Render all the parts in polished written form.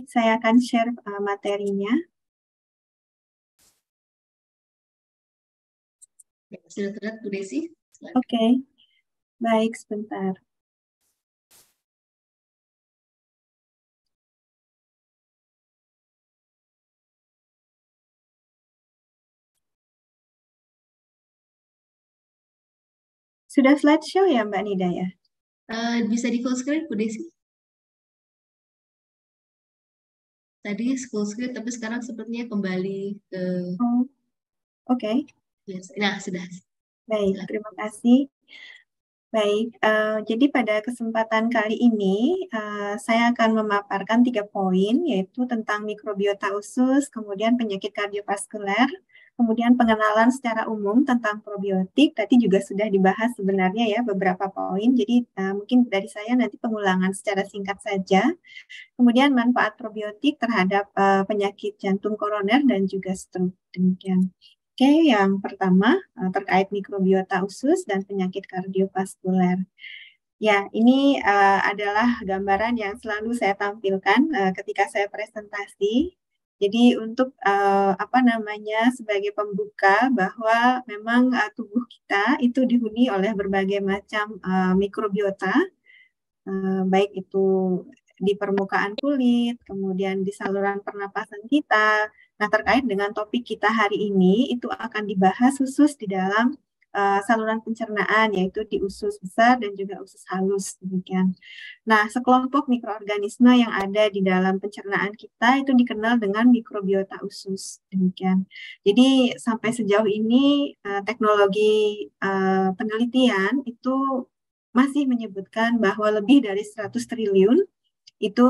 saya akan share materinya. Sudah terlihat Bu Desi? Oke, baik, sebentar. Sudah slideshow ya Mbak Nida ya? Bisa di full screen Bu Desi? Tadi full screen tapi sekarang sepertinya kembali ke Oke. biasa. Nah, sudah. Baik, Silakan. terima kasih. Baik, jadi pada kesempatan kali ini saya akan memaparkan 3 poin, yaitu tentang mikrobiota usus, kemudian penyakit kardiovaskuler, kemudian pengenalan secara umum tentang probiotik. Tadi juga sudah dibahas sebenarnya ya beberapa poin, jadi mungkin dari saya nanti pengulangan secara singkat saja. Kemudian manfaat probiotik terhadap penyakit jantung koroner dan juga stroke. Demikian. Oke, yang pertama terkait mikrobiota usus dan penyakit kardiovaskuler. Ya, ini adalah gambaran yang selalu saya tampilkan ketika saya presentasi. Jadi untuk sebagai pembuka bahwa memang tubuh kita itu dihuni oleh berbagai macam mikrobiota, baik itu di permukaan kulit, kemudian di saluran pernapasan kita. Nah, terkait dengan topik kita hari ini, itu akan dibahas khusus di dalam saluran pencernaan, yaitu di usus besar dan juga usus halus. Demikian. Nah, sekelompok mikroorganisme yang ada di dalam pencernaan kita itu dikenal dengan mikrobiota usus. Demikian. Jadi, sampai sejauh ini teknologi penelitian itu masih menyebutkan bahwa lebih dari 100 triliun itu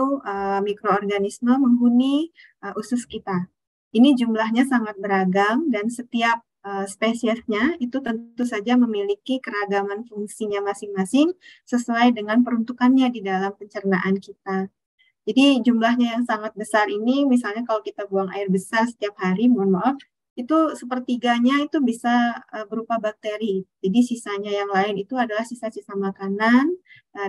mikroorganisme menghuni usus kita. Ini jumlahnya sangat beragam dan setiap spesiesnya itu tentu saja memiliki keragaman fungsinya masing-masing sesuai dengan peruntukannya di dalam pencernaan kita. Jadi jumlahnya yang sangat besar ini, misalnya kalau kita buang air besar setiap hari, mohon maaf, itu sepertiganya itu bisa berupa bakteri. Jadi sisanya yang lain itu adalah sisa-sisa makanan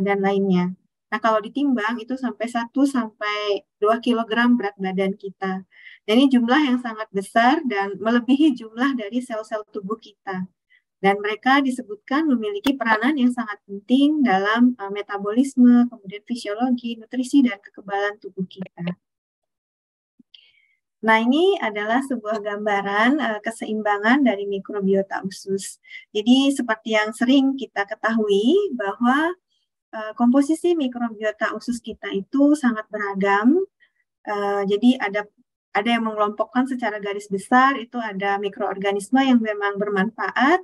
dan lainnya. Nah, kalau ditimbang itu sampai 1 sampai 2 kilogram berat badan kita. Dan ini jumlah yang sangat besar dan melebihi jumlah dari sel-sel tubuh kita. Dan mereka disebutkan memiliki peranan yang sangat penting dalam metabolisme, kemudian fisiologi, nutrisi, dan kekebalan tubuh kita. Nah, ini adalah sebuah gambaran keseimbangan dari mikrobiota usus. Jadi, seperti yang sering kita ketahui bahwa komposisi mikrobiota usus kita itu sangat beragam. Jadi, ada yang mengelompokkan secara garis besar, itu ada mikroorganisme yang memang bermanfaat,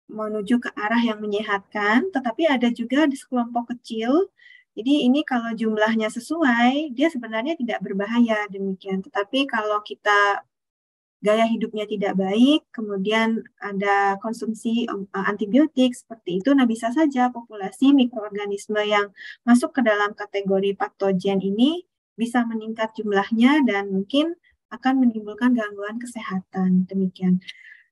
menuju ke arah yang menyehatkan, tetapi ada juga di sekelompok kecil. Jadi ini kalau jumlahnya sesuai, dia sebenarnya tidak berbahaya demikian. Tetapi kalau kita gaya hidupnya tidak baik, kemudian ada konsumsi antibiotik seperti itu, nah bisa saja populasi mikroorganisme yang masuk ke dalam kategori patogen ini bisa meningkat jumlahnya dan mungkin akan menimbulkan gangguan kesehatan demikian.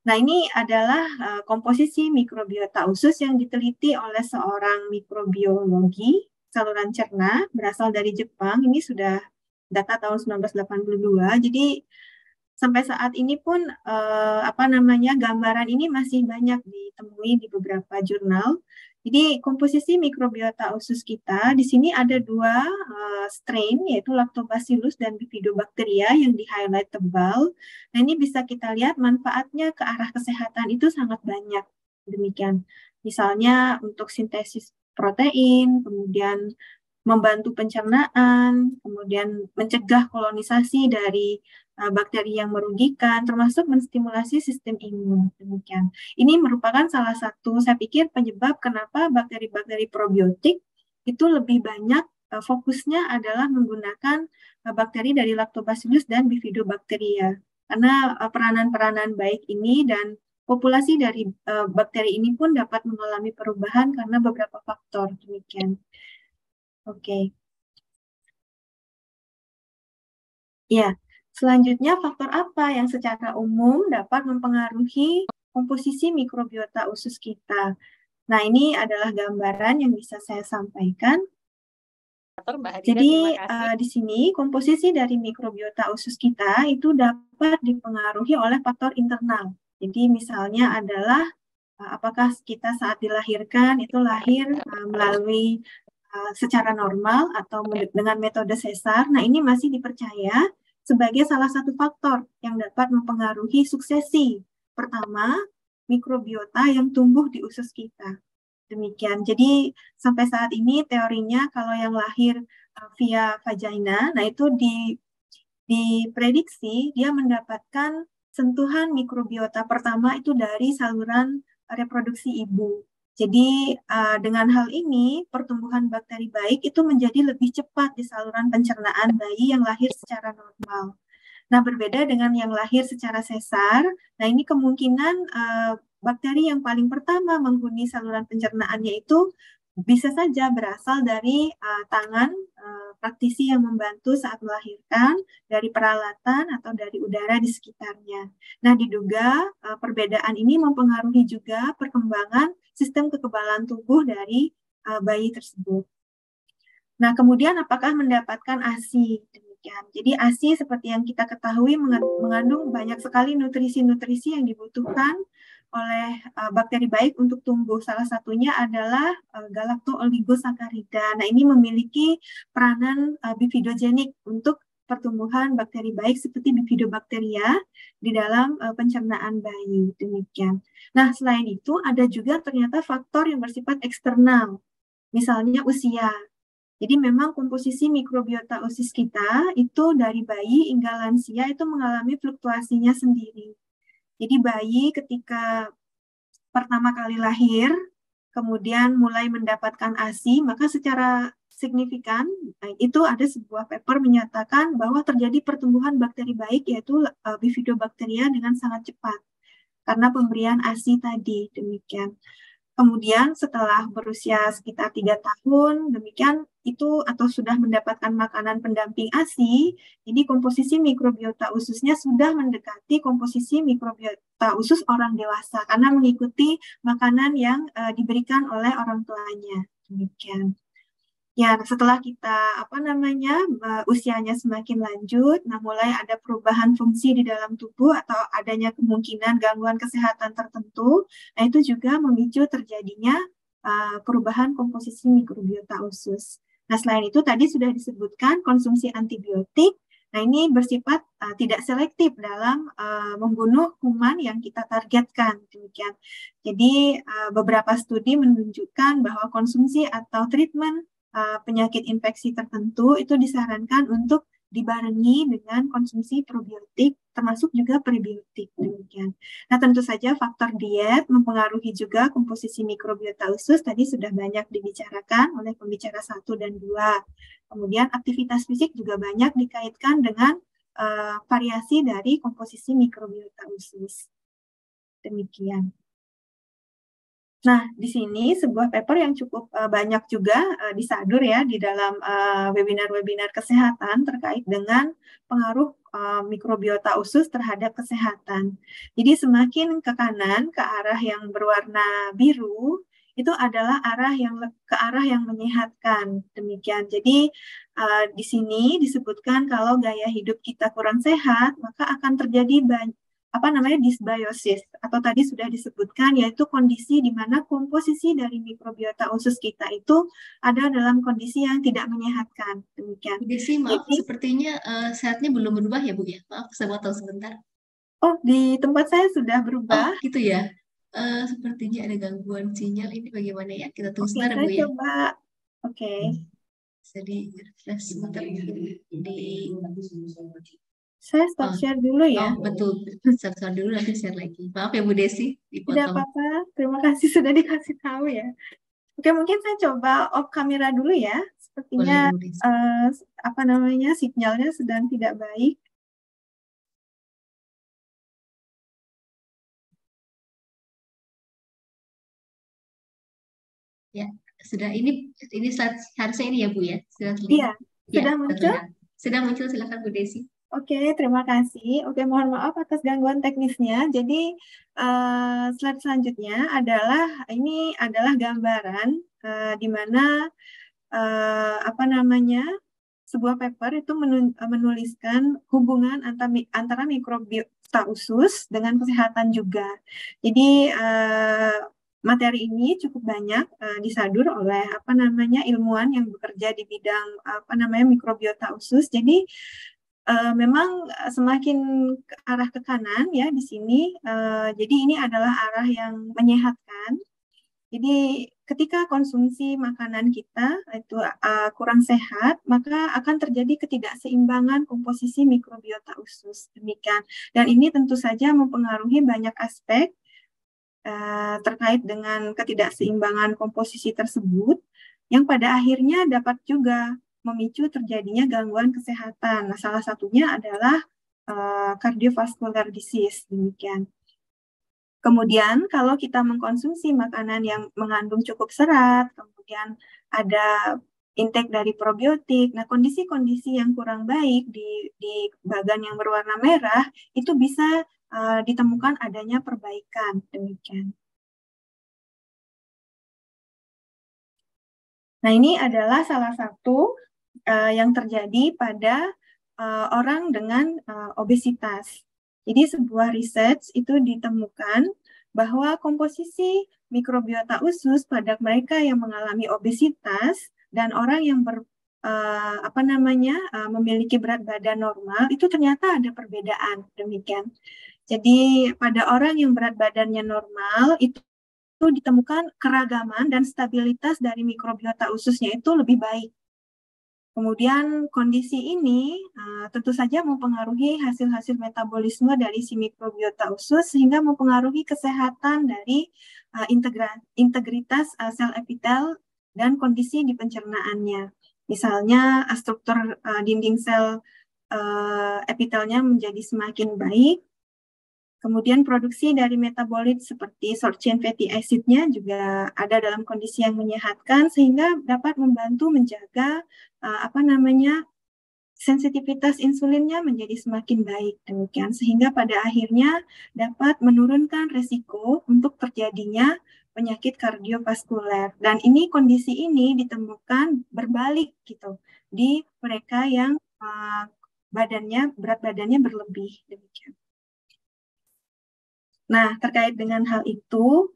Nah, ini adalah komposisi mikrobiota usus yang diteliti oleh seorang mikrobiologi saluran cerna berasal dari Jepang. Ini sudah data tahun 1982. Jadi sampai saat ini pun gambaran ini masih banyak ditemui di beberapa jurnal. Jadi komposisi mikrobiota usus kita di sini ada 2 strain, yaitu Lactobacillus dan Bifidobacteria yang di-highlight tebal. Nah, ini bisa kita lihat manfaatnya ke arah kesehatan itu sangat banyak. Demikian. Misalnya untuk sintesis protein, kemudian membantu pencernaan, kemudian mencegah kolonisasi dari bakteri yang merugikan, termasuk menstimulasi sistem imun. Demikian. Ini merupakan salah satu, saya pikir, penyebab kenapa bakteri-bakteri probiotik itu lebih banyak fokusnya adalah menggunakan bakteri dari Lactobacillus dan Bifidobacteria. Karena peranan-peranan baik ini dan populasi dari bakteri ini pun dapat mengalami perubahan karena beberapa faktor. Demikian. Oke. Ya. Selanjutnya, faktor apa yang secara umum dapat mempengaruhi komposisi mikrobiota usus kita? Nah, ini adalah gambaran yang bisa saya sampaikan. moderator Mbak Hadida, Jadi terima kasih. di sini komposisi dari mikrobiota usus kita itu dapat dipengaruhi oleh faktor internal. Jadi misalnya adalah apakah kita saat dilahirkan itu lahir melalui secara normal atau dengan metode sesar. Nah, ini masih dipercaya sebagai salah satu faktor yang dapat mempengaruhi suksesi. Pertama, mikrobiota yang tumbuh di usus kita. Demikian. Jadi sampai saat ini teorinya kalau yang lahir via vagina, nah itu diprediksi dia mendapatkan sentuhan mikrobiota pertama itu dari saluran reproduksi ibu. Jadi dengan hal ini pertumbuhan bakteri baik itu menjadi lebih cepat di saluran pencernaan bayi yang lahir secara normal. Nah, berbeda dengan yang lahir secara sesar, nah ini kemungkinan bakteri yang paling pertama menghuni saluran pencernaannya itu bisa saja berasal dari tangan praktisi yang membantu saat melahirkan, dari peralatan atau dari udara di sekitarnya. Nah, diduga perbedaan ini mempengaruhi juga perkembangan sistem kekebalan tubuh dari bayi tersebut. Nah, kemudian apakah mendapatkan ASI? Demikian. Jadi ASI seperti yang kita ketahui mengandung banyak sekali nutrisi-nutrisi yang dibutuhkan oleh bakteri baik untuk tumbuh. Salah satunya adalah galacto-oligosakarida. Nah, ini memiliki peranan bifidogenik untuk pertumbuhan bakteri baik seperti bifidobakteria di dalam pencernaan bayi. Demikian. Nah, selain itu ada juga ternyata faktor yang bersifat eksternal. Misalnya usia. Jadi memang komposisi mikrobiota usus kita itu dari bayi hingga lansia itu mengalami fluktuasinya sendiri. Jadi bayi ketika pertama kali lahir, kemudian mulai mendapatkan ASI, maka secara signifikan itu ada sebuah paper menyatakan bahwa terjadi pertumbuhan bakteri baik yaitu bifidobakteria dengan sangat cepat karena pemberian ASI tadi. Demikian. Kemudian setelah berusia sekitar 3 tahun, demikian itu atau sudah mendapatkan makanan pendamping ASI, jadi komposisi mikrobiota ususnya sudah mendekati komposisi mikrobiota usus orang dewasa karena mengikuti makanan yang diberikan oleh orang tuanya. Demikian. Ya, setelah kita usianya semakin lanjut, nah mulai ada perubahan fungsi di dalam tubuh atau adanya kemungkinan gangguan kesehatan tertentu, nah itu juga memicu terjadinya perubahan komposisi mikrobiota usus. Nah, selain itu tadi sudah disebutkan konsumsi antibiotik. Nah, ini bersifat tidak selektif dalam membunuh kuman yang kita targetkan. Demikian. Jadi beberapa studi menunjukkan bahwa konsumsi atau treatment penyakit infeksi tertentu itu disarankan untuk dibarengi dengan konsumsi probiotik termasuk juga prebiotik. Demikian. Nah, tentu saja faktor diet mempengaruhi juga komposisi mikrobiota usus, tadi sudah banyak dibicarakan oleh pembicara 1 dan 2. Kemudian aktivitas fisik juga banyak dikaitkan dengan variasi dari komposisi mikrobiota usus. Demikian. Nah, di sini sebuah paper yang cukup banyak juga disadur ya di dalam webinar-webinar kesehatan terkait dengan pengaruh mikrobiota usus terhadap kesehatan. Jadi semakin ke kanan, ke arah yang berwarna biru, itu adalah ke arah yang menyehatkan. Demikian. Jadi di sini disebutkan kalau gaya hidup kita kurang sehat, maka akan terjadi dysbiosis atau tadi sudah disebutkan yaitu kondisi di mana komposisi dari mikrobiota usus kita itu ada dalam kondisi yang tidak menyehatkan. Demikian. Bu Desi, maaf, sepertinya sehatnya belum berubah ya, Bu ya? Maaf, saya mau tahu sebentar. Oh, di tempat saya sudah berubah. Oh, gitu ya. Sepertinya ada gangguan sinyal. Ini bagaimana ya? Kita tunggu sebentar, saya Bu ya. Coba. Oke. Jadi, sebentar Saya stop share dulu ya. Oh, betul. Stop share dulu, nanti share lagi. Maaf ya, Bu Desi. Tidak apa-apa. Terima kasih sudah dikasih tahu ya. Oke, mungkin saya coba off kamera dulu ya. Sepertinya sinyalnya sedang tidak baik. Ya, sudah ini harusnya ini ya, Bu ya. Iya, sudah muncul. Sudah muncul, silakan Bu Desi. Oke, terima kasih. Oke, mohon maaf atas gangguan teknisnya. Jadi, slide selanjutnya adalah gambaran di mana sebuah paper itu menuliskan hubungan antara mikrobiota usus dengan kesehatan juga. Jadi materi ini cukup banyak disadur oleh ilmuwan yang bekerja di bidang mikrobiota usus. Jadi memang semakin ke arah ke kanan ya di sini. Jadi ini adalah arah yang menyehatkan. Jadi ketika konsumsi makanan kita itu kurang sehat, maka akan terjadi ketidakseimbangan komposisi mikrobiota usus. Demikian. Dan ini tentu saja mempengaruhi banyak aspek terkait dengan ketidakseimbangan komposisi tersebut, yang pada akhirnya dapat juga memicu terjadinya gangguan kesehatan. Nah, salah satunya adalah cardiovascular disease. Demikian. Kemudian kalau kita mengkonsumsi makanan yang mengandung cukup serat, kemudian ada intake dari probiotik, nah kondisi-kondisi yang kurang baik di bagan yang berwarna merah itu bisa ditemukan adanya perbaikan. Demikian. Nah ini adalah salah satu yang terjadi pada orang dengan obesitas. Jadi sebuah riset itu ditemukan bahwa komposisi mikrobiota usus pada mereka yang mengalami obesitas dan orang yang memiliki berat badan normal itu ternyata ada perbedaan. Demikian. Jadi pada orang yang berat badannya normal itu ditemukan keragaman dan stabilitas dari mikrobiota ususnya itu lebih baik. Kemudian kondisi ini tentu saja mempengaruhi hasil-hasil metabolisme dari si mikrobiota usus sehingga mempengaruhi kesehatan dari integritas sel epitel dan kondisi di pencernaannya. Misalnya struktur dinding sel epitelnya menjadi semakin baik. Kemudian produksi dari metabolit seperti short chain fatty acid-nya juga ada dalam kondisi yang menyehatkan sehingga dapat membantu menjaga sensitivitas insulinnya menjadi semakin baik. Demikian sehingga pada akhirnya dapat menurunkan resiko untuk terjadinya penyakit kardiovaskuler. Dan ini kondisi ini ditemukan berbalik gitu di mereka yang berat badannya berlebih. Demikian. Nah, terkait dengan hal itu,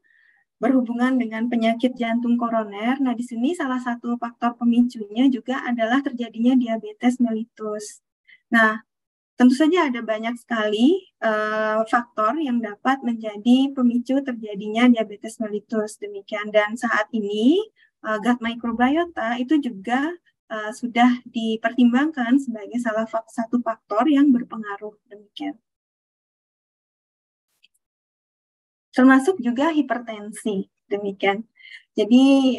berhubungan dengan penyakit jantung koroner, nah di sini salah satu faktor pemicunya juga adalah terjadinya diabetes mellitus. Nah, tentu saja ada banyak sekali faktor yang dapat menjadi pemicu terjadinya diabetes mellitus. Demikian, dan saat ini gut microbiota itu juga sudah dipertimbangkan sebagai salah satu faktor yang berpengaruh. Demikian. Termasuk juga hipertensi, demikian. Jadi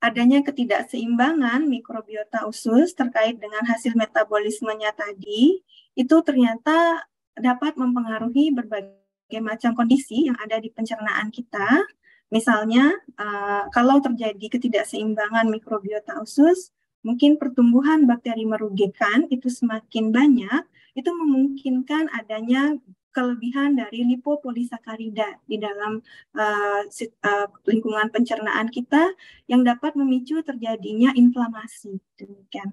adanya ketidakseimbangan mikrobiota usus terkait dengan hasil metabolismenya tadi, itu ternyata dapat mempengaruhi berbagai macam kondisi yang ada di pencernaan kita. Misalnya, kalau terjadi ketidakseimbangan mikrobiota usus, mungkin pertumbuhan bakteri merugikan itu semakin banyak, itu memungkinkan adanya kelebihan dari lipopolisakarida di dalam lingkungan pencernaan kita yang dapat memicu terjadinya inflamasi. Demikian.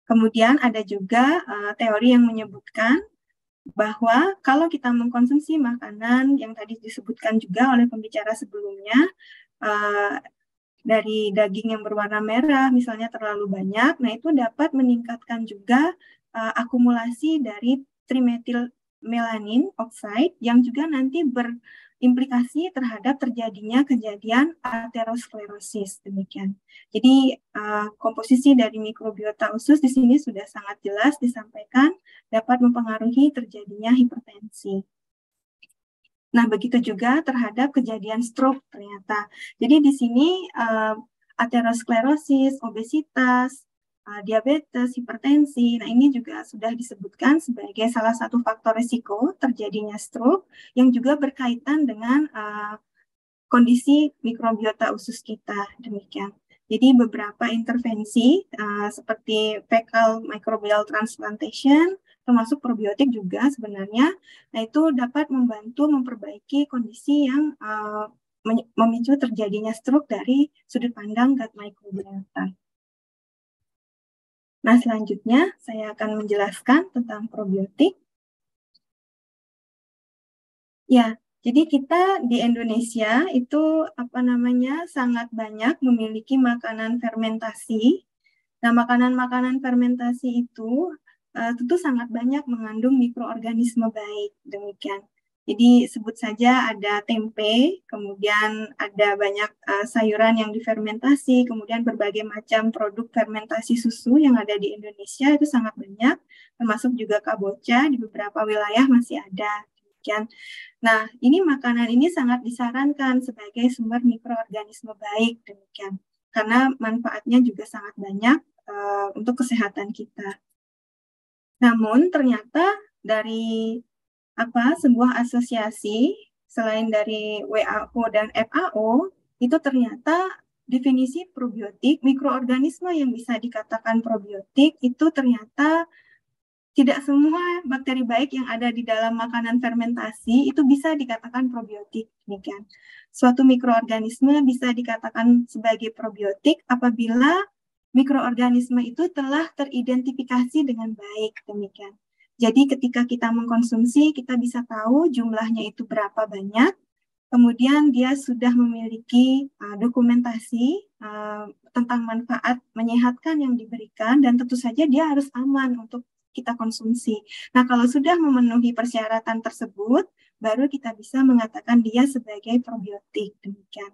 Kemudian ada juga teori yang menyebutkan bahwa kalau kita mengkonsumsi makanan yang tadi disebutkan juga oleh pembicara sebelumnya, dari daging yang berwarna merah misalnya terlalu banyak, nah itu dapat meningkatkan juga akumulasi dari trimethylmelanin oxide yang juga nanti berimplikasi terhadap terjadinya kejadian aterosklerosis. Demikian. Jadi komposisi dari mikrobiota usus di sini sudah sangat jelas disampaikan dapat mempengaruhi terjadinya hipertensi. Nah, begitu juga terhadap kejadian stroke ternyata. Jadi di sini aterosklerosis, obesitas, diabetes, hipertensi, nah ini juga sudah disebutkan sebagai salah satu faktor risiko terjadinya stroke yang juga berkaitan dengan kondisi mikrobiota usus kita. Demikian. Jadi beberapa intervensi seperti fecal microbial transplantation, termasuk probiotik juga sebenarnya, nah itu dapat membantu memperbaiki kondisi yang memicu terjadinya stroke dari sudut pandang gut microbiota. Nah, selanjutnya saya akan menjelaskan tentang probiotik. Ya, jadi kita di Indonesia itu sangat banyak memiliki makanan fermentasi. Nah, makanan-makanan fermentasi itu tentu sangat banyak mengandung mikroorganisme baik, demikian. Jadi sebut saja ada tempe, kemudian ada banyak sayuran yang difermentasi, kemudian berbagai macam produk fermentasi susu yang ada di Indonesia itu sangat banyak, termasuk juga kabocha di beberapa wilayah masih ada, demikian. Nah, makanan ini sangat disarankan sebagai sumber mikroorganisme baik, demikian. Karena manfaatnya juga sangat banyak untuk kesehatan kita. Namun ternyata dari sebuah asosiasi selain dari WHO dan FAO itu ternyata definisi probiotik, mikroorganisme yang bisa dikatakan probiotik itu ternyata tidak semua bakteri baik yang ada di dalam makanan fermentasi itu bisa dikatakan probiotik. Demikian. Suatu mikroorganisme bisa dikatakan sebagai probiotik apabila mikroorganisme itu telah teridentifikasi dengan baik. Demikian. Jadi ketika kita mengkonsumsi, kita bisa tahu jumlahnya itu berapa banyak. Kemudian dia sudah memiliki dokumentasi tentang manfaat menyehatkan yang diberikan dan tentu saja dia harus aman untuk kita konsumsi. Nah, kalau sudah memenuhi persyaratan tersebut, baru kita bisa mengatakan dia sebagai probiotik. Demikian.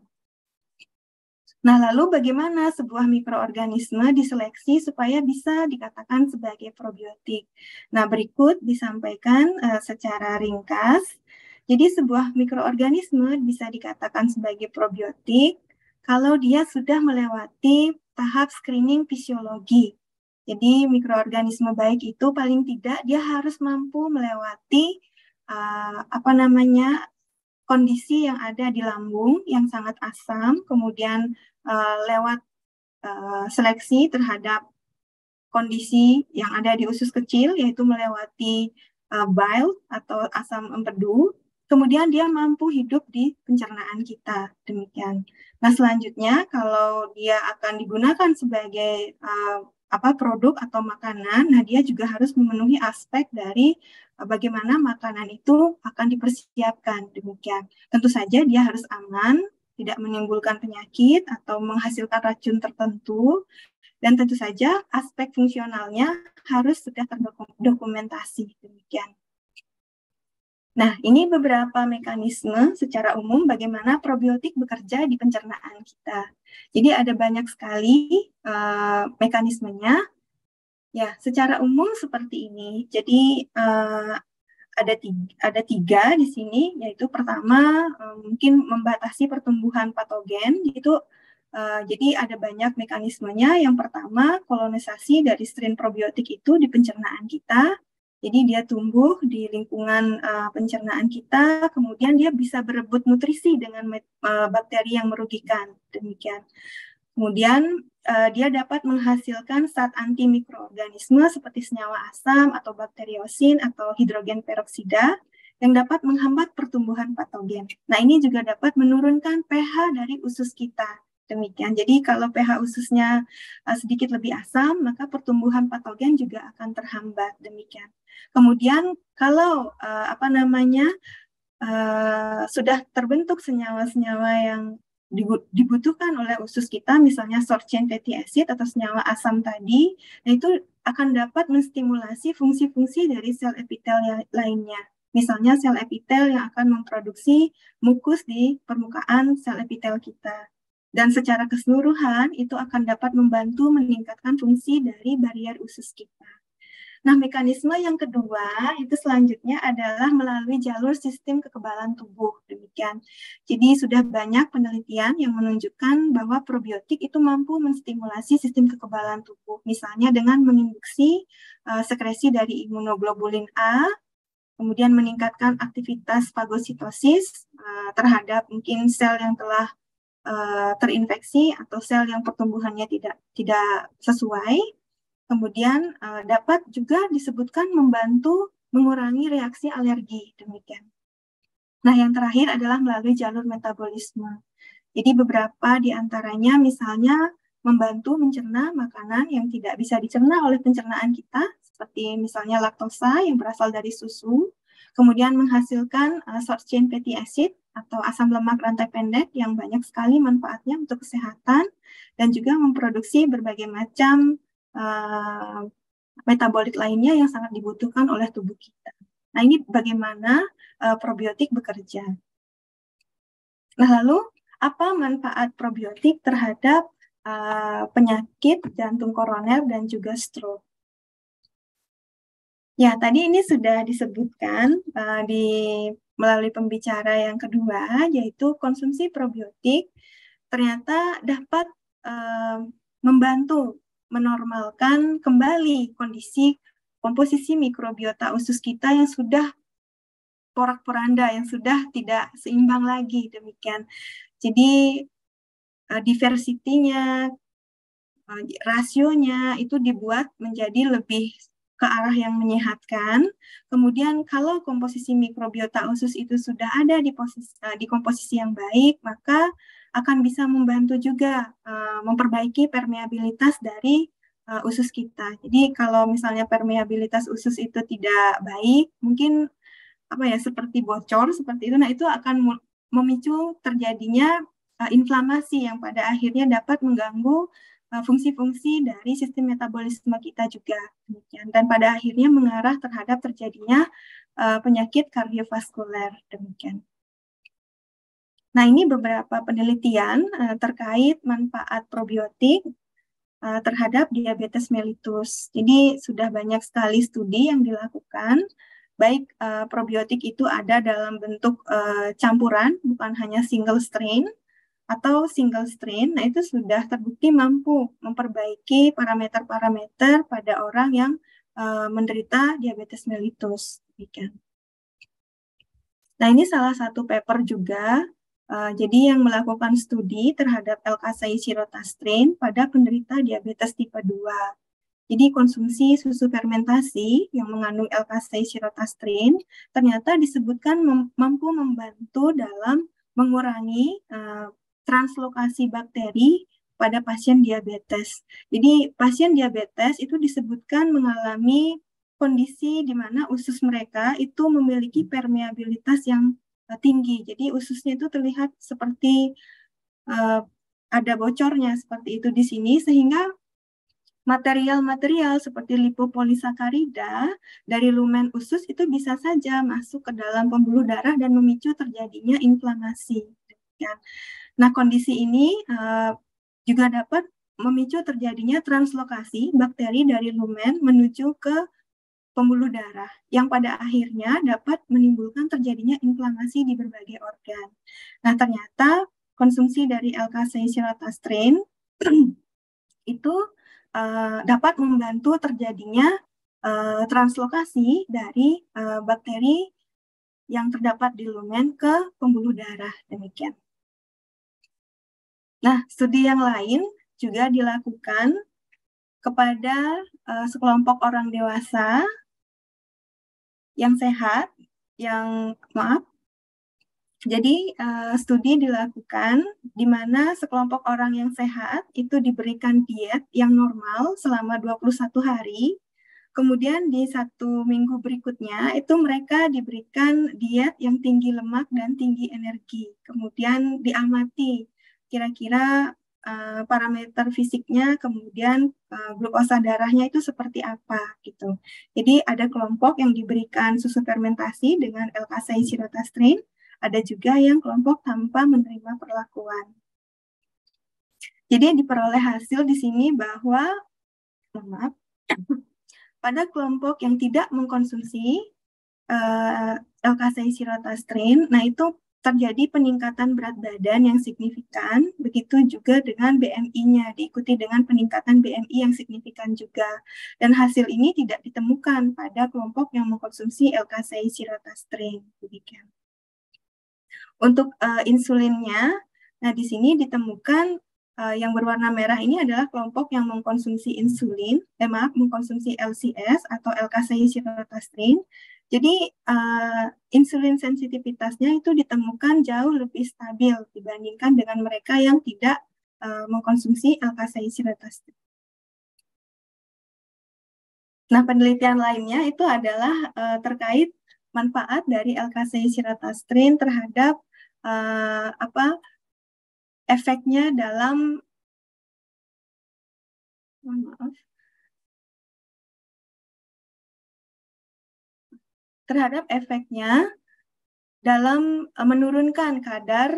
Nah, lalu bagaimana sebuah mikroorganisme diseleksi supaya bisa dikatakan sebagai probiotik? Nah, berikut disampaikan secara ringkas. Jadi, sebuah mikroorganisme bisa dikatakan sebagai probiotik kalau dia sudah melewati tahap screening fisiologi. Jadi, mikroorganisme baik itu paling tidak dia harus mampu melewati kondisi yang ada di lambung yang sangat asam, kemudian lewat seleksi terhadap kondisi yang ada di usus kecil, yaitu melewati bile atau asam empedu, kemudian dia mampu hidup di pencernaan kita, demikian. Nah, selanjutnya kalau dia akan digunakan sebagai produk atau makanan, nah dia juga harus memenuhi aspek dari bagaimana makanan itu akan dipersiapkan, demikian. Tentu saja dia harus aman, tidak menimbulkan penyakit atau menghasilkan racun tertentu, dan tentu saja aspek fungsionalnya harus sudah terdokumentasi, demikian. Nah, ini beberapa mekanisme secara umum bagaimana probiotik bekerja di pencernaan kita. Jadi ada banyak sekali mekanismenya. Ya, secara umum seperti ini. Jadi ada tiga di sini, yaitu pertama mungkin membatasi pertumbuhan patogen. Jadi ada banyak mekanismenya. Yang pertama, kolonisasi dari strain probiotik itu di pencernaan kita. Jadi dia tumbuh di lingkungan pencernaan kita, kemudian dia bisa berebut nutrisi dengan bakteri yang merugikan. Demikian. Kemudian dia dapat menghasilkan zat antimikroorganisme seperti senyawa asam atau bakteriosin atau hidrogen peroksida yang dapat menghambat pertumbuhan patogen. Nah, ini juga dapat menurunkan pH dari usus kita. Demikian. Jadi kalau pH ususnya sedikit lebih asam, maka pertumbuhan patogen juga akan terhambat. Demikian. Kemudian kalau sudah terbentuk senyawa-senyawa yang dibutuhkan oleh usus kita, misalnya short chain fatty acid atau senyawa asam tadi, nah itu akan dapat menstimulasi fungsi-fungsi dari sel epitel lainnya. Misalnya sel epitel yang akan memproduksi mukus di permukaan sel epitel kita. Dan secara keseluruhan itu akan dapat membantu meningkatkan fungsi dari barrier usus kita. Nah, mekanisme yang kedua itu selanjutnya adalah melalui jalur sistem kekebalan tubuh. Demikian. Jadi sudah banyak penelitian yang menunjukkan bahwa probiotik itu mampu menstimulasi sistem kekebalan tubuh. Misalnya dengan menginduksi sekresi dari imunoglobulin A, kemudian meningkatkan aktivitas fagositosis terhadap mungkin sel yang telah terinfeksi atau sel yang pertumbuhannya tidak sesuai. Kemudian dapat juga disebutkan membantu mengurangi reaksi alergi, demikian. Nah, yang terakhir adalah melalui jalur metabolisme. Jadi beberapa di antaranya misalnya membantu mencerna makanan yang tidak bisa dicerna oleh pencernaan kita, seperti misalnya laktosa yang berasal dari susu, kemudian menghasilkan short chain fatty acid atau asam lemak rantai pendek yang banyak sekali manfaatnya untuk kesehatan, dan juga memproduksi berbagai macam uh, metabolit lainnya yang sangat dibutuhkan oleh tubuh kita. Nah, ini bagaimana probiotik bekerja. Nah, lalu apa manfaat probiotik terhadap penyakit jantung koroner dan juga stroke? Ya, tadi ini sudah disebutkan melalui pembicara yang kedua, yaitu konsumsi probiotik ternyata dapat membantu menormalkan kembali kondisi komposisi mikrobiota usus kita yang sudah porak-poranda, yang sudah tidak seimbang lagi, demikian. Jadi diversitinya, rasionya itu dibuat menjadi lebih ke arah yang menyehatkan. Kemudian kalau komposisi mikrobiota usus itu sudah ada di komposisi yang baik, maka akan bisa membantu juga memperbaiki permeabilitas dari usus kita. Jadi kalau misalnya permeabilitas usus itu tidak baik, mungkin seperti bocor seperti itu, nah itu akan memicu terjadinya inflamasi yang pada akhirnya dapat mengganggu fungsi-fungsi dari sistem metabolisme kita juga, demikian, dan pada akhirnya mengarah terhadap terjadinya penyakit kardiovaskuler, demikian. Nah, ini beberapa penelitian terkait manfaat probiotik terhadap diabetes mellitus. Jadi sudah banyak sekali studi yang dilakukan, baik probiotik itu ada dalam bentuk campuran, bukan hanya single strain, atau single strain. Nah, itu sudah terbukti mampu memperbaiki parameter-parameter pada orang yang menderita diabetes mellitus. Nah, ini salah satu paper juga. Jadi yang melakukan studi terhadap L-kasein-sirotastrin pada penderita diabetes tipe 2. Jadi konsumsi susu fermentasi yang mengandung L-kasein-sirotastrin ternyata disebutkan mampu membantu dalam mengurangi translokasi bakteri pada pasien diabetes. Jadi pasien diabetes itu disebutkan mengalami kondisi di mana usus mereka itu memiliki permeabilitas yang tinggi. Jadi ususnya itu terlihat seperti ada bocornya seperti itu di sini, sehingga material-material seperti lipopolisakarida dari lumen usus itu bisa saja masuk ke dalam pembuluh darah dan memicu terjadinya inflamasi. Nah, kondisi ini juga dapat memicu terjadinya translokasi bakteri dari lumen menuju ke pembuluh darah, yang pada akhirnya dapat menimbulkan terjadinya inflamasi di berbagai organ. Nah, ternyata konsumsi dari L-kasein-sirotastrin itu dapat membantu terjadinya translokasi dari bakteri yang terdapat di lumen ke pembuluh darah, demikian. Nah, studi yang lain juga dilakukan kepada sekelompok orang dewasa yang sehat, jadi studi dilakukan di mana sekelompok orang yang sehat itu diberikan diet yang normal selama 21 hari. Kemudian di 1 minggu berikutnya itu mereka diberikan diet yang tinggi lemak dan tinggi energi. Kemudian diamati kira-kira parameter fisiknya, kemudian glukosa darahnya itu seperti apa gitu. Jadi ada kelompok yang diberikan susu fermentasi dengan L-kasein-sirotastrin, ada juga yang kelompok tanpa menerima perlakuan. Jadi diperoleh hasil di sini bahwa pada kelompok yang tidak mengkonsumsi L-kasein-sirotastrin, nah itu terjadi peningkatan berat badan yang signifikan, begitu juga dengan BMI-nya, diikuti dengan peningkatan BMI yang signifikan juga. Dan hasil ini tidak ditemukan pada kelompok yang mengkonsumsi L-kasein-sirotastrin. Demikian. Untuk insulinnya, nah di sini ditemukan yang berwarna merah ini adalah kelompok yang mengkonsumsi mengkonsumsi LCS atau L-kasein-sirotastrin, Jadi insulin sensitivitasnya itu ditemukan jauh lebih stabil dibandingkan dengan mereka yang tidak mengkonsumsi L-kasein-sirotastrin. Nah, penelitian lainnya itu adalah terkait manfaat dari L-kasein-sirotastrin terhadap efeknya dalam efeknya dalam menurunkan kadar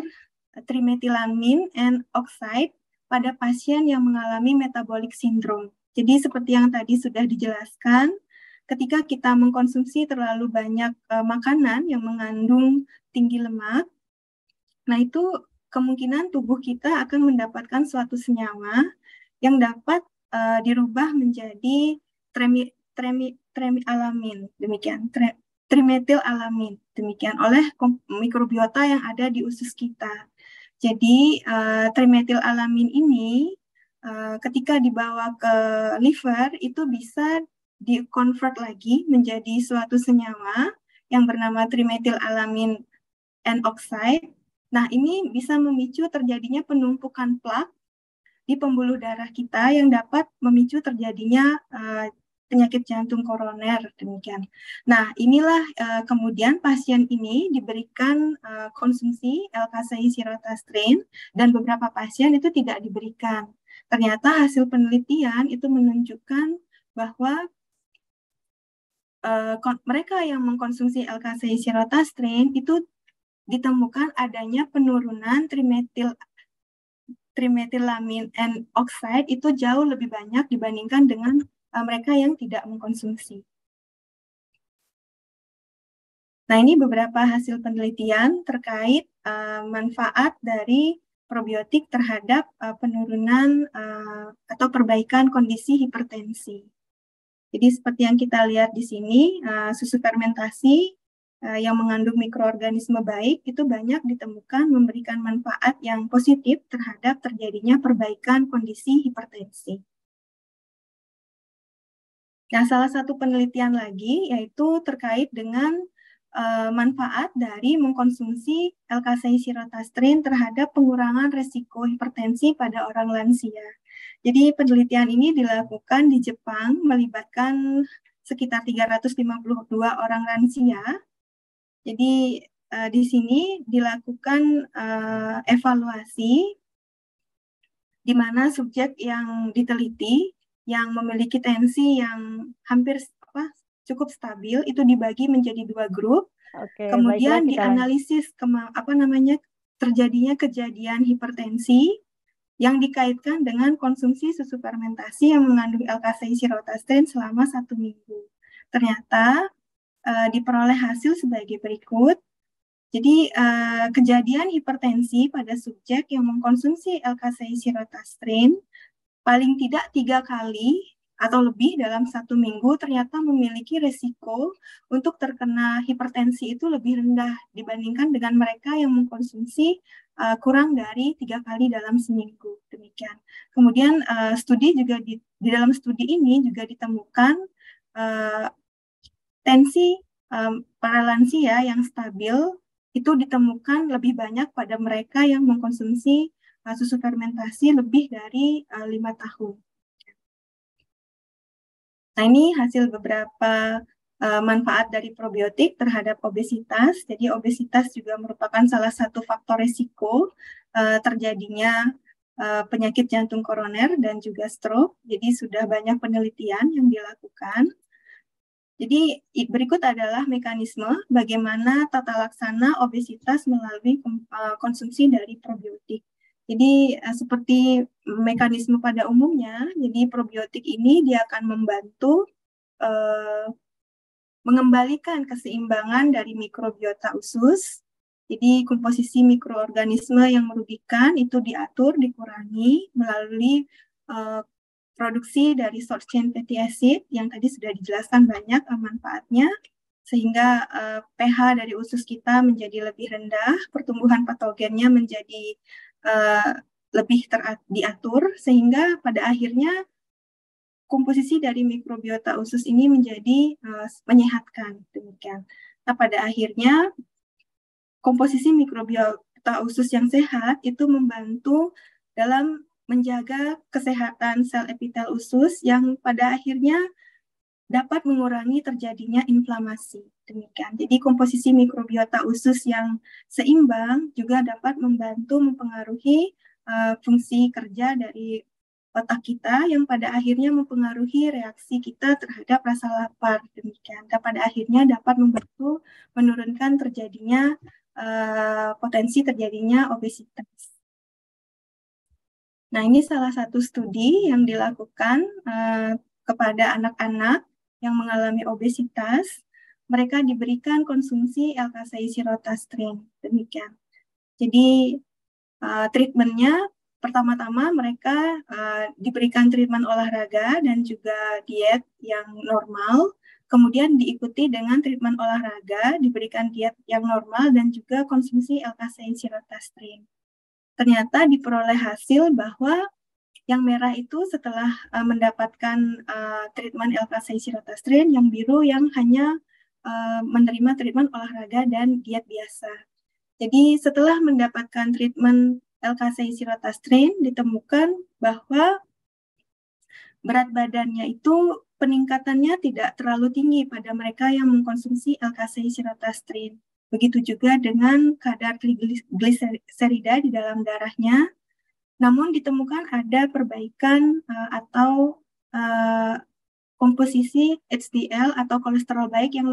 trimetilamin and oxide pada pasien yang mengalami metabolic syndrome. Jadi seperti yang tadi sudah dijelaskan, ketika kita mengkonsumsi terlalu banyak makanan yang mengandung tinggi lemak, nah itu kemungkinan tubuh kita akan mendapatkan suatu senyawa yang dapat dirubah menjadi tremetilamin, demikian, trimetilamin, demikian oleh mikrobiota yang ada di usus kita. Jadi trimetilamin ini ketika dibawa ke liver itu bisa di-convert lagi menjadi suatu senyawa yang bernama trimetilamin and oxide. Nah, ini bisa memicu terjadinya penumpukan plak di pembuluh darah kita yang dapat memicu terjadinya penyakit jantung koroner, demikian. Nah, inilah kemudian pasien ini diberikan konsumsi L-kasein-sirotastrin dan beberapa pasien itu tidak diberikan. Ternyata hasil penelitian itu menunjukkan bahwa mereka yang mengkonsumsi L-kasein-sirotastrin itu ditemukan adanya penurunan trimetilamin and oxide itu jauh lebih banyak dibandingkan dengan mereka yang tidak mengkonsumsi. Nah, ini beberapa hasil penelitian terkait manfaat dari probiotik terhadap penurunan atau perbaikan kondisi hipertensi. Jadi seperti yang kita lihat di sini, susu fermentasi yang mengandung mikroorganisme baik itu banyak ditemukan memberikan manfaat yang positif terhadap terjadinya perbaikan kondisi hipertensi. Nah, salah satu penelitian lagi yaitu terkait dengan manfaat dari mengkonsumsi L-kasein-sirotastrin terhadap pengurangan resiko hipertensi pada orang lansia. Jadi penelitian ini dilakukan di Jepang melibatkan sekitar 352 orang lansia. Jadi di sini dilakukan evaluasi di mana subjek yang diteliti yang memiliki tensi yang hampir cukup stabil itu dibagi menjadi 2 grup. Oke, kemudian baiklah, dianalisis terjadinya kejadian hipertensi yang dikaitkan dengan konsumsi susu fermentasi yang mengandung L-kasein-sirotastrin selama 1 minggu. Ternyata diperoleh hasil sebagai berikut. Jadi kejadian hipertensi pada subjek yang mengkonsumsi L-kasein-sirotastrin paling tidak 3 kali atau lebih dalam 1 minggu ternyata memiliki resiko untuk terkena hipertensi itu lebih rendah dibandingkan dengan mereka yang mengkonsumsi kurang dari 3 kali dalam seminggu. Demikian. Kemudian studi juga di dalam studi ini juga ditemukan tensi para lansia yang stabil itu ditemukan lebih banyak pada mereka yang mengkonsumsi susu fermentasi lebih dari 5 tahun. Nah, ini hasil beberapa manfaat dari probiotik terhadap obesitas. Jadi obesitas juga merupakan salah satu faktor risiko terjadinya penyakit jantung koroner dan juga stroke. Jadi sudah banyak penelitian yang dilakukan. Jadi berikut adalah mekanisme bagaimana tata laksana obesitas melalui konsumsi dari probiotik. Jadi seperti mekanisme pada umumnya, jadi probiotik ini dia akan membantu mengembalikan keseimbangan dari mikrobiota usus. Jadi komposisi mikroorganisme yang merugikan itu diatur, dikurangi melalui produksi dari short chain fatty acid yang tadi sudah dijelaskan banyak manfaatnya, sehingga pH dari usus kita menjadi lebih rendah, pertumbuhan patogennya menjadi lebih diatur, sehingga pada akhirnya komposisi dari mikrobiota usus ini menjadi menyehatkan, demikian. Nah, pada akhirnya komposisi mikrobiota usus yang sehat itu membantu dalam menjaga kesehatan sel epitel usus yang pada akhirnya dapat mengurangi terjadinya inflamasi. Demikian. Jadi komposisi mikrobiota usus yang seimbang juga dapat membantu mempengaruhi fungsi kerja dari otak kita yang pada akhirnya mempengaruhi reaksi kita terhadap rasa lapar. Demikian. Dan pada akhirnya dapat membantu menurunkan terjadinya potensi terjadinya obesitas. Nah, ini salah satu studi yang dilakukan kepada anak-anak yang mengalami obesitas. Mereka diberikan konsumsi L-kasein-sirotastrin. Demikian. Jadi, treatmentnya pertama-tama mereka diberikan treatment olahraga dan juga diet yang normal. Kemudian diikuti dengan treatment olahraga, diberikan diet yang normal dan juga konsumsi L-kasein-sirotastrin. Ternyata diperoleh hasil bahwa yang merah itu setelah mendapatkan treatment L-kasein-sirotastrin, yang biru yang hanya menerima treatment olahraga dan diet biasa. Jadi setelah mendapatkan treatment L-kasein-sirotastrin, ditemukan bahwa berat badannya itu peningkatannya tidak terlalu tinggi pada mereka yang mengkonsumsi L-kasein-sirotastrin. Begitu juga dengan kadar trigliserida di dalam darahnya. Namun ditemukan ada perbaikan atau komposisi HDL atau kolesterol baik yang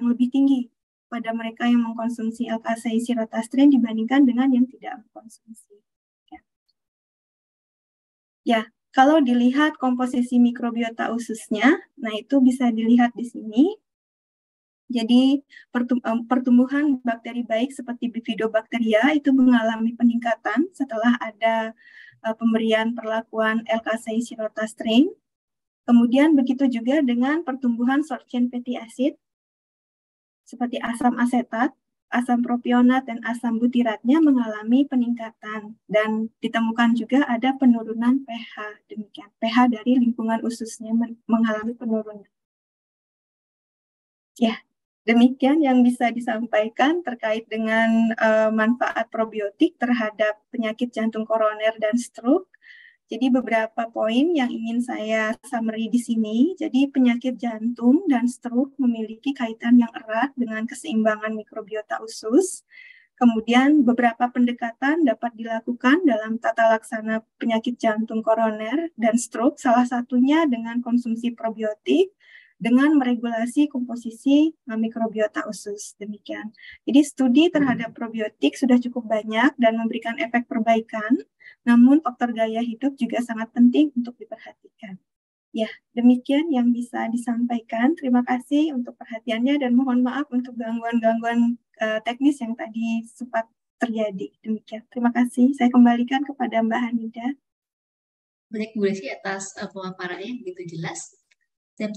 lebih tinggi pada mereka yang mengkonsumsi L-kasein-sirotastrin dibandingkan dengan yang tidak mengkonsumsi. Ya, kalau dilihat komposisi mikrobiota ususnya, nah itu bisa dilihat di sini. Jadi pertumbuhan bakteri baik seperti Bifidobacteria itu mengalami peningkatan setelah ada pemberian perlakuan L-kasein-sirotastrin. Kemudian begitu juga dengan pertumbuhan short chain fatty acid seperti asam asetat, asam propionat, dan asam butiratnya mengalami peningkatan. Dan ditemukan juga ada penurunan pH. Demikian, pH dari lingkungan ususnya mengalami penurunan. Ya, demikian yang bisa disampaikan terkait dengan manfaat probiotik terhadap penyakit jantung koroner dan stroke. Jadi beberapa poin yang ingin saya summary di sini. Jadi penyakit jantung dan stroke memiliki kaitan yang erat dengan keseimbangan mikrobiota usus. Kemudian beberapa pendekatan dapat dilakukan dalam tata laksana penyakit jantung koroner dan stroke, salah satunya dengan konsumsi probiotik, dengan meregulasi komposisi mikrobiota usus. Demikian. Jadi studi terhadap probiotik sudah cukup banyak dan memberikan efek perbaikan, namun faktor gaya hidup juga sangat penting untuk diperhatikan. Ya, demikian yang bisa disampaikan. Terima kasih untuk perhatiannya dan mohon maaf untuk gangguan-gangguan teknis yang tadi sempat terjadi. Demikian. Terima kasih. Saya kembalikan kepada Mbak Hanida. Banyak Bu Desi atas pemaparannya begitu jelas. Saya